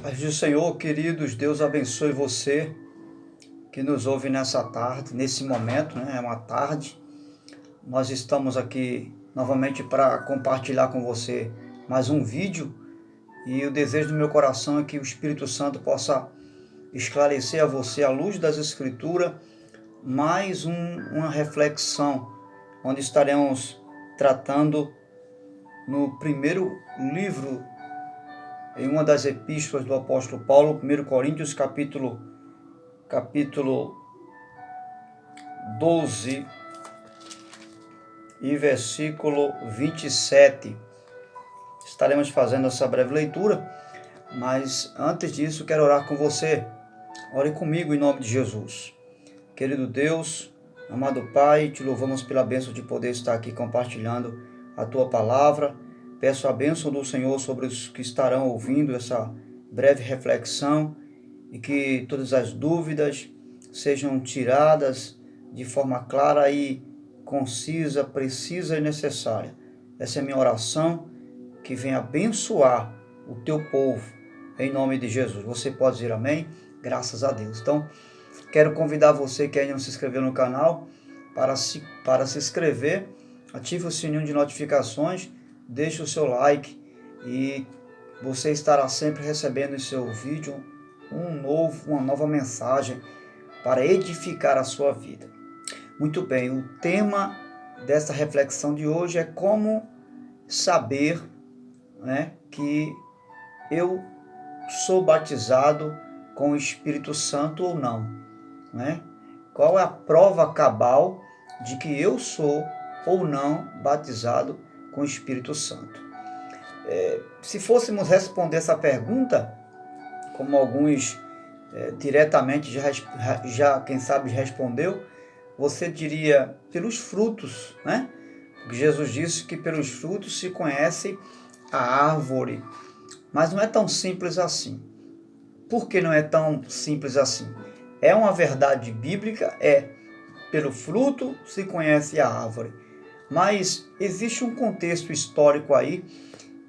Paz do Senhor, queridos, Deus abençoe você que nos ouve nessa tarde, nesse momento, né? É uma tarde. Nós estamos aqui novamente para compartilhar com você mais um vídeo e o desejo do meu coração é que o Espírito Santo possa esclarecer a você, à luz das Escrituras, uma reflexão, onde estaremos tratando no primeiro livro em uma das epístolas do apóstolo Paulo, 1 Coríntios, capítulo 12 e versículo 27. Estaremos fazendo essa breve leitura, mas antes disso quero orar com você. Ore comigo em nome de Jesus. Querido Deus, amado Pai, te louvamos pela bênção de poder estar aqui compartilhando a Tua palavra. Peço a bênção do Senhor sobre os que estarão ouvindo essa breve reflexão e que todas as dúvidas sejam tiradas de forma clara e concisa, precisa e necessária. Essa é a minha oração, que venha abençoar o Teu povo, em nome de Jesus. Você pode dizer amém? Graças a Deus. Então, quero convidar você que ainda não se inscreveu no canal para se inscrever, ative o sininho de notificações, deixe o seu like e você estará sempre recebendo em seu vídeo uma nova mensagem para edificar a sua vida. Muito bem, o tema dessa reflexão de hoje é como saber, que eu sou batizado com o Espírito Santo ou não. Qual é a prova cabal de que eu sou ou não batizado com o Espírito Santo? Se fôssemos responder essa pergunta, como alguns diretamente já quem sabe respondeu, você diria pelos frutos, Porque Jesus disse que pelos frutos se conhece a árvore. Mas não é tão simples assim. Por que não é tão simples assim? É uma verdade bíblica, pelo fruto se conhece a árvore. Mas existe um contexto histórico aí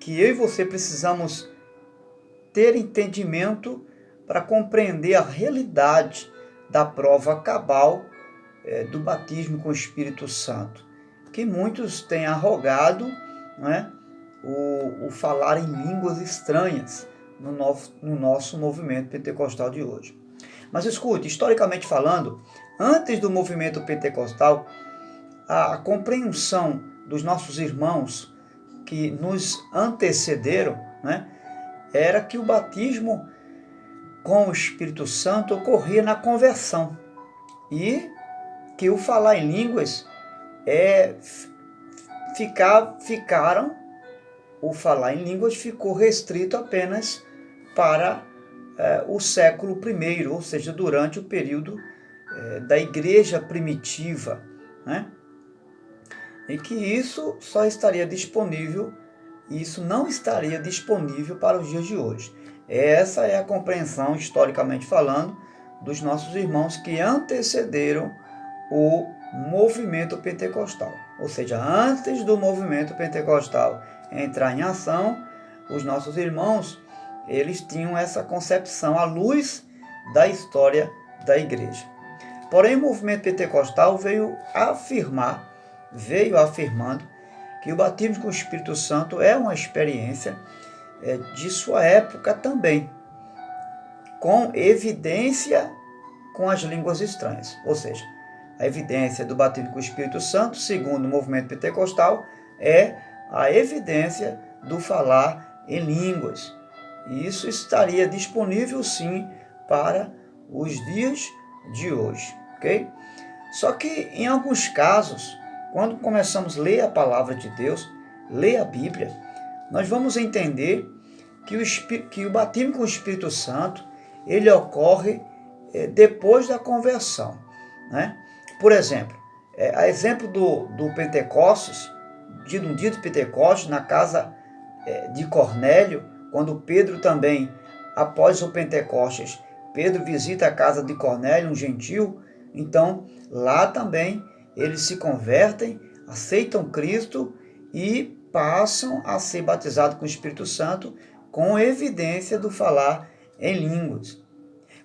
que eu e você precisamos ter entendimento para compreender a realidade da prova cabal do batismo com o Espírito Santo. Que muitos têm arrogado, o falar em línguas estranhas no nosso movimento pentecostal de hoje. Mas escute, historicamente falando, antes do movimento pentecostal, a compreensão dos nossos irmãos que nos antecederam, era que o batismo com o Espírito Santo ocorria na conversão e que o falar em línguas o falar em línguas ficou restrito apenas para o século I, ou seja, durante o período da igreja primitiva, e que isso só estaria disponível, isso não estaria disponível para os dias de hoje. Essa é a compreensão, historicamente falando, dos nossos irmãos que antecederam o movimento pentecostal. Ou seja, antes do movimento pentecostal entrar em ação, os nossos irmãos, eles tinham essa concepção à luz da história da igreja. Porém, o movimento pentecostal veio afirmando que o batismo com o Espírito Santo é uma experiência de sua época também, com evidência com as línguas estranhas. Ou seja, a evidência do batismo com o Espírito Santo, segundo o movimento pentecostal, é a evidência do falar em línguas. E isso estaria disponível, sim, para os dias de hoje, ok? Só que, em alguns casos, quando começamos a ler a palavra de Deus, ler a Bíblia, nós vamos entender que o batismo com o Espírito Santo, ele ocorre depois da conversão, Por exemplo, a exemplo do Pentecostes, um dia de Pentecostes, na casa de Cornélio, quando Pedro também, após o Pentecostes, Pedro visita a casa de Cornélio, um gentil, então lá também eles se convertem, aceitam Cristo e passam a ser batizados com o Espírito Santo, com evidência do falar em línguas.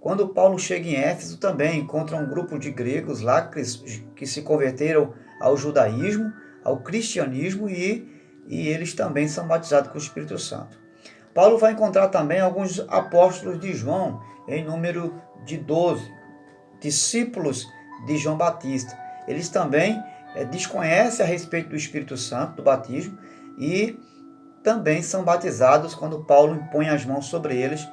Quando Paulo chega em Éfeso também encontra um grupo de gregos lá que se converteram ao judaísmo, ao cristianismo e eles também são batizados com o Espírito Santo. Paulo vai encontrar também alguns apóstolos de João, em número de 12, discípulos de João Batista. Eles também desconhecem a respeito do Espírito Santo, do batismo, e também são batizados quando Paulo impõe as mãos sobre eles.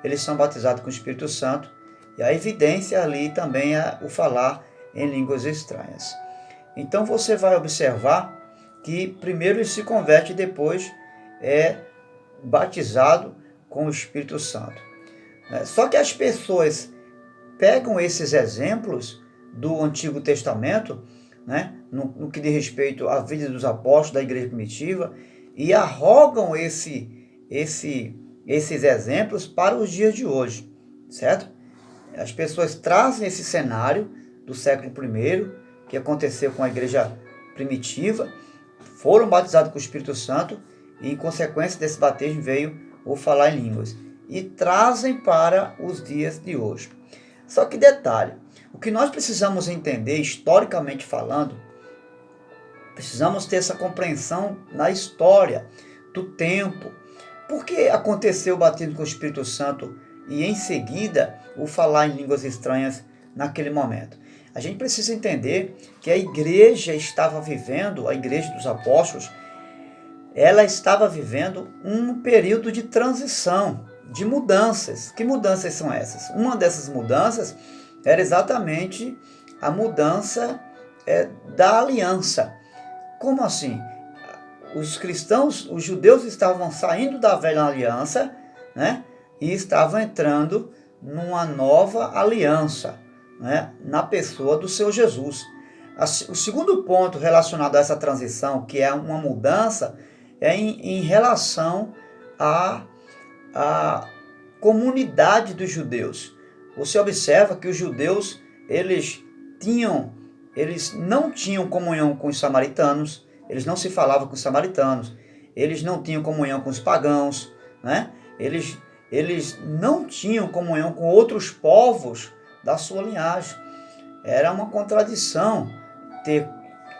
Eles são batizados com o Espírito Santo, e a evidência ali também é o falar em línguas estranhas. Então você vai observar que primeiro ele se converte e depois é batizado com o Espírito Santo. Só que as pessoas pegam esses exemplos do Antigo Testamento, no que diz respeito à vida dos apóstolos da igreja primitiva, e arrogam esses exemplos para os dias de hoje, certo? As pessoas trazem esse cenário do século I, que aconteceu com a igreja primitiva, foram batizados com o Espírito Santo, e em consequência desse batismo veio o falar em línguas, e trazem para os dias de hoje. Só que detalhe, o que nós precisamos entender, historicamente falando, precisamos ter essa compreensão na história do tempo. Por que aconteceu o batismo com o Espírito Santo e em seguida o falar em línguas estranhas naquele momento? A gente precisa entender que a igreja estava vivendo, a igreja dos apóstolos, ela estava vivendo um período de transição, de mudanças. Que mudanças são essas? Uma dessas mudanças era exatamente a mudança da aliança. Como assim? Os cristãos, os judeus estavam saindo da velha aliança, e estavam entrando numa nova aliança, na pessoa do seu Jesus. O segundo ponto relacionado a essa transição, que é uma mudança, é em relação à comunidade dos judeus. Você observa que os judeus, eles não tinham comunhão com os samaritanos, eles não se falavam com os samaritanos, eles não tinham comunhão com os pagãos, eles não tinham comunhão com outros povos da sua linhagem. Era uma contradição ter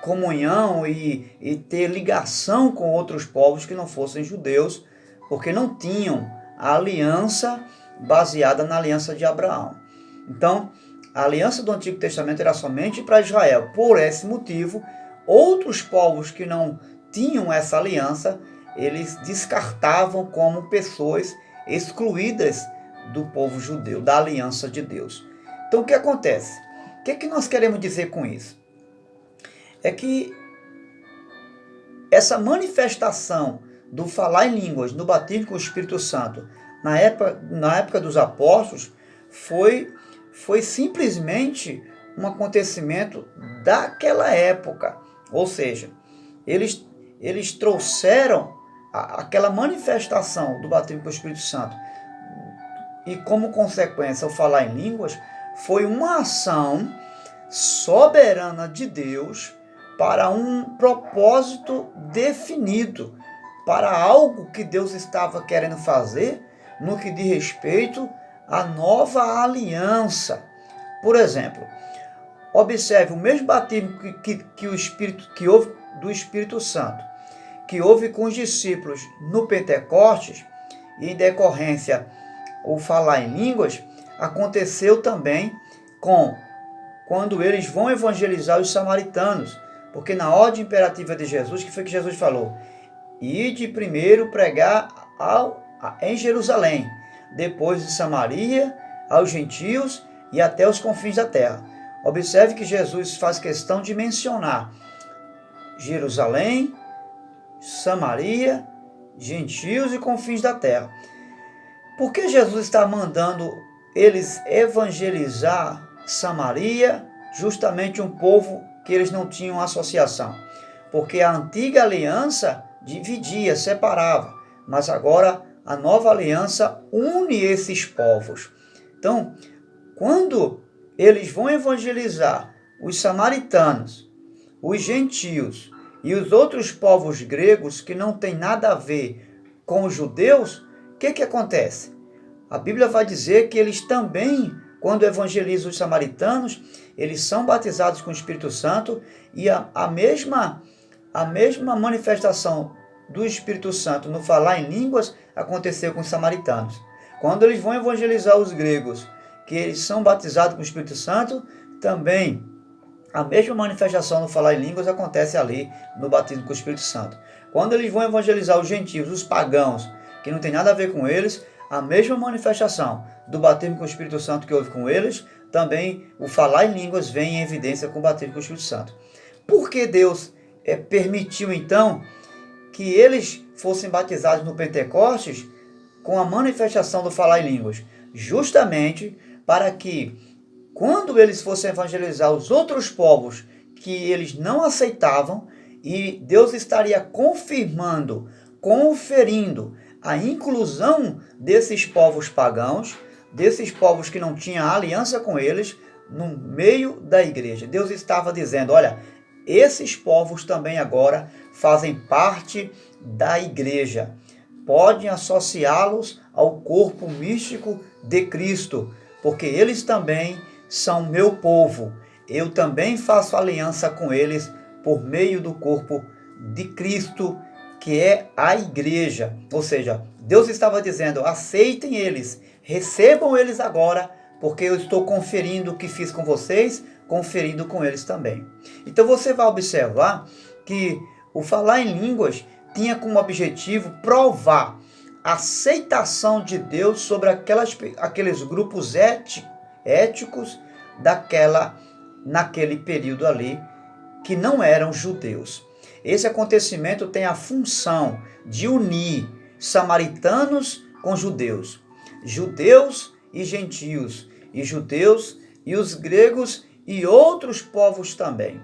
comunhão e ter ligação com outros povos que não fossem judeus, porque não tinham a aliança baseada na aliança de Abraão. Então, a aliança do Antigo Testamento era somente para Israel. Por esse motivo, outros povos que não tinham essa aliança, eles descartavam como pessoas excluídas do povo judeu, da aliança de Deus. Então, o que acontece? O que nós queremos dizer com isso? É que essa manifestação do falar em línguas, no batismo com o Espírito Santo, na época dos apóstolos, foi simplesmente um acontecimento daquela época. Ou seja, eles trouxeram aquela manifestação do batismo com o Espírito Santo e, como consequência, o falar em línguas, foi uma ação soberana de Deus para um propósito definido, para algo que Deus estava querendo fazer no que diz respeito à nova aliança. Por exemplo, observe o mesmo batismo que houve do Espírito Santo, que houve com os discípulos no Pentecostes, e em decorrência o falar em línguas, aconteceu também quando eles vão evangelizar os samaritanos, porque na ordem imperativa de Jesus, que foi que Jesus falou? Ide primeiro pregar em Jerusalém, depois em Samaria, aos gentios e até os confins da terra. Observe que Jesus faz questão de mencionar Jerusalém, Samaria, gentios e confins da terra. Por que Jesus está mandando eles evangelizar Samaria, justamente um povo que eles não tinham associação? Porque a antiga aliança dividia, separava, mas agora a nova aliança une esses povos. Então, quando eles vão evangelizar os samaritanos, os gentios e os outros povos gregos que não tem nada a ver com os judeus, o que acontece? A Bíblia vai dizer que eles também, quando evangelizam os samaritanos, eles são batizados com o Espírito Santo, e a mesma manifestação do Espírito Santo no falar em línguas aconteceu com os samaritanos. Quando eles vão evangelizar os gregos, que eles são batizados com o Espírito Santo, também a mesma manifestação no falar em línguas acontece ali no batismo com o Espírito Santo. Quando eles vão evangelizar os gentios, os pagãos, que não tem nada a ver com eles, a mesma manifestação do batismo com o Espírito Santo que houve com eles, também o falar em línguas vem em evidência com o batismo com o Espírito Santo. Por que Deus permitiu então que eles fossem batizados no Pentecostes com a manifestação do falar em línguas? Justamente para que, quando eles fossem evangelizar os outros povos que eles não aceitavam, e Deus estaria confirmando, conferindo a inclusão desses povos pagãos, desses povos que não tinham aliança com eles, no meio da igreja. Deus estava dizendo, olha, esses povos também agora fazem parte da igreja. Podem associá-los ao corpo místico de Cristo, porque eles também são meu povo. Eu também faço aliança com eles por meio do corpo de Cristo, que é a igreja. Ou seja, Deus estava dizendo, aceitem eles, recebam eles agora, porque eu estou conferindo o que fiz com vocês, conferindo com eles também. Então você vai observar que o falar em línguas tinha como objetivo provar a aceitação de Deus sobre aqueles grupos éticos naquele período ali, que não eram judeus. Esse acontecimento tem a função de unir samaritanos com judeus, judeus e gentios, e judeus e os gregos e outros povos também.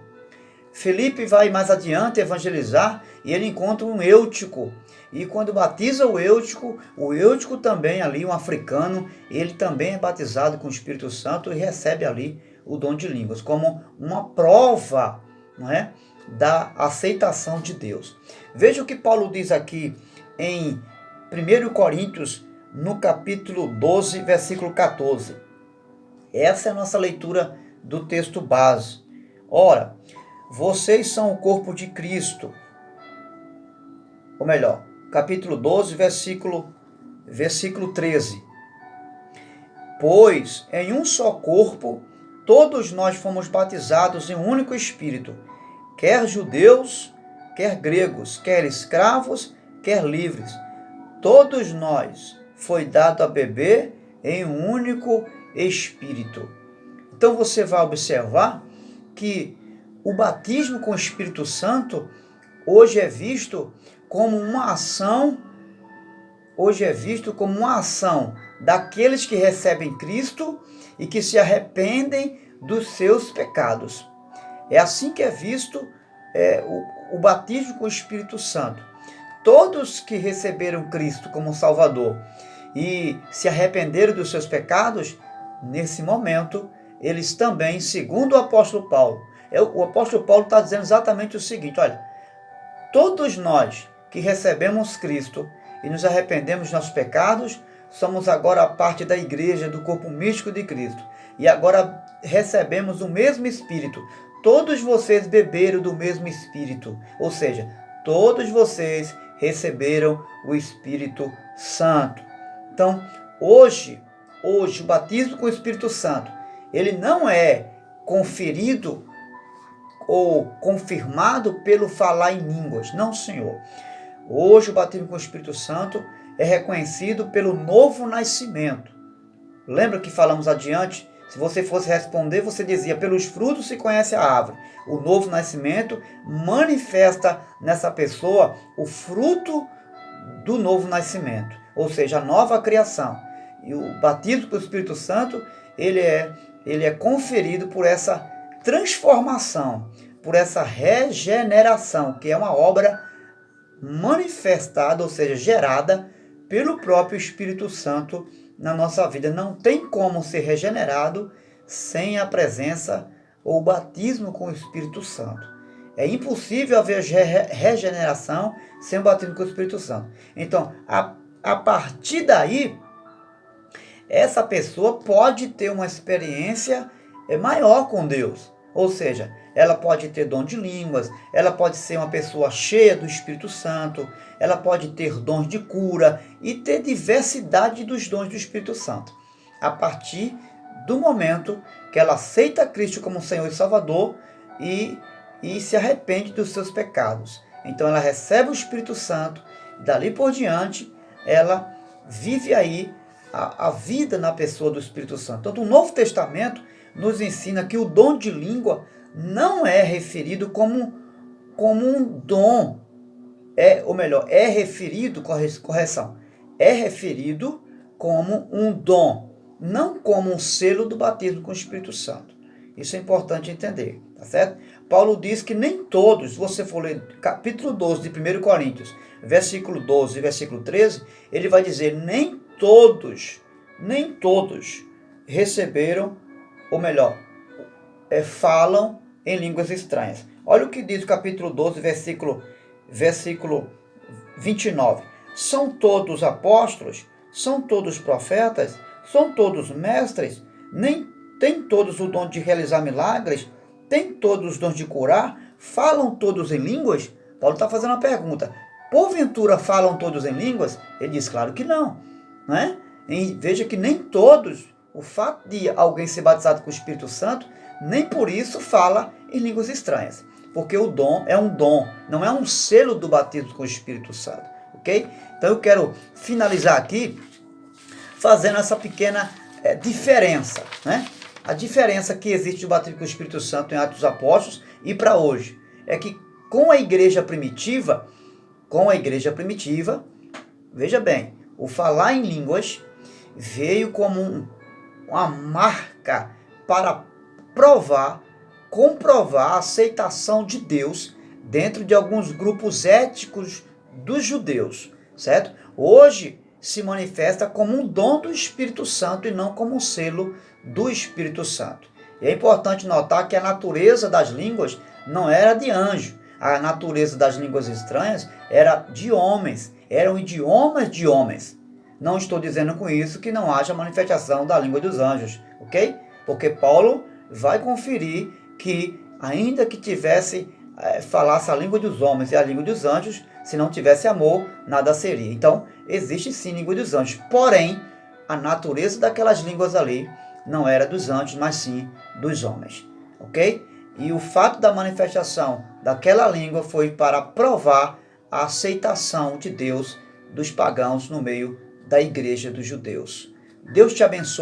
Felipe vai mais adiante evangelizar e ele encontra um eutico. E quando batiza o eutico também ali, um africano, ele também é batizado com o Espírito Santo e recebe ali o dom de línguas, como uma prova, não é, da aceitação de Deus. Veja o que Paulo diz aqui em 1 Coríntios, no capítulo 12, versículo 14. Essa é a nossa leitura do texto base. Ora, vocês são o corpo de Cristo. Ou melhor, capítulo 12, versículo 13. Pois em um só corpo todos nós fomos batizados em um único Espírito, quer judeus, quer gregos, quer escravos, quer livres. Todos nós foi dado a beber em um único Espírito. Então você vai observar que o batismo com o Espírito Santo hoje é visto como uma ação, daqueles que recebem Cristo e que se arrependem dos seus pecados. É assim que é visto o batismo com o Espírito Santo. Todos que receberam Cristo como Salvador e se arrependeram dos seus pecados, nesse momento, eles também, segundo o apóstolo Paulo, o apóstolo Paulo está dizendo exatamente o seguinte, olha, todos nós que recebemos Cristo e nos arrependemos dos nossos pecados, somos agora parte da igreja, do corpo místico de Cristo. E agora recebemos o mesmo Espírito. Todos vocês beberam do mesmo Espírito. Ou seja, todos vocês receberam o Espírito Santo. Então, hoje o batismo com o Espírito Santo, ele não é conferido ou confirmado pelo falar em línguas. Não, Senhor. Hoje o batismo com o Espírito Santo é reconhecido pelo novo nascimento. Lembra que falamos adiante? Se você fosse responder, você dizia, pelos frutos se conhece a árvore. O novo nascimento manifesta nessa pessoa o fruto do novo nascimento, ou seja, a nova criação. E o batismo com o Espírito Santo, ele é conferido por essa transformação, por essa regeneração, que é uma obra manifestada, ou seja, gerada pelo próprio Espírito Santo na nossa vida. Não tem como ser regenerado sem a presença ou o batismo com o Espírito Santo. É impossível haver regeneração sem o batismo com o Espírito Santo. Então, a partir daí, essa pessoa pode ter uma experiência maior com Deus. Ou seja, ela pode ter dom de línguas, ela pode ser uma pessoa cheia do Espírito Santo, ela pode ter dons de cura e ter diversidade dos dons do Espírito Santo. A partir do momento que ela aceita Cristo como Senhor e Salvador e se arrepende dos seus pecados. Então ela recebe o Espírito Santo, e dali por diante ela vive aí a vida na pessoa do Espírito Santo. Então o Novo Testamento nos ensina que o dom de língua não é referido como um dom, é referido como um dom, não como um selo do batismo com o Espírito Santo. Isso é importante entender, tá certo? Paulo diz que nem todos, se você for ler capítulo 12 de 1 Coríntios, versículo 12 e versículo 13, ele vai dizer, nem todos receberam, ou melhor, falam em línguas estranhas. Olha o que diz o capítulo 12, versículo 29. São todos apóstolos? São todos profetas? São todos mestres? Nem têm todos o dom de realizar milagres? Têm todos os dons de curar? Falam todos em línguas? Paulo está fazendo uma pergunta. Porventura falam todos em línguas? Ele diz, claro que não. Não é? E veja que nem todos, o fato de alguém ser batizado com o Espírito Santo, nem por isso fala em línguas estranhas. Porque o dom é um dom, não é um selo do batismo com o Espírito Santo. Ok? Então eu quero finalizar aqui fazendo essa pequena diferença, né? A diferença que existe do batismo com o Espírito Santo em Atos dos Apóstolos e para hoje é que com a igreja primitiva, veja bem, o falar em línguas veio como uma marca para comprovar a aceitação de Deus dentro de alguns grupos étnicos dos judeus, certo? Hoje se manifesta como um dom do Espírito Santo e não como um selo do Espírito Santo. E é importante notar que a natureza das línguas não era de anjo. A natureza das línguas estranhas era de homens, eram idiomas de homens. Não estou dizendo com isso que não haja manifestação da língua dos anjos, ok? Porque Paulo vai conferir que, ainda que falasse a língua dos homens e a língua dos anjos, se não tivesse amor, nada seria. Então, existe sim língua dos anjos. Porém, a natureza daquelas línguas ali não era dos anjos, mas sim dos homens, ok? E o fato da manifestação daquela língua foi para provar a aceitação de Deus dos pagãos no meio da igreja dos judeus. Deus te abençoe.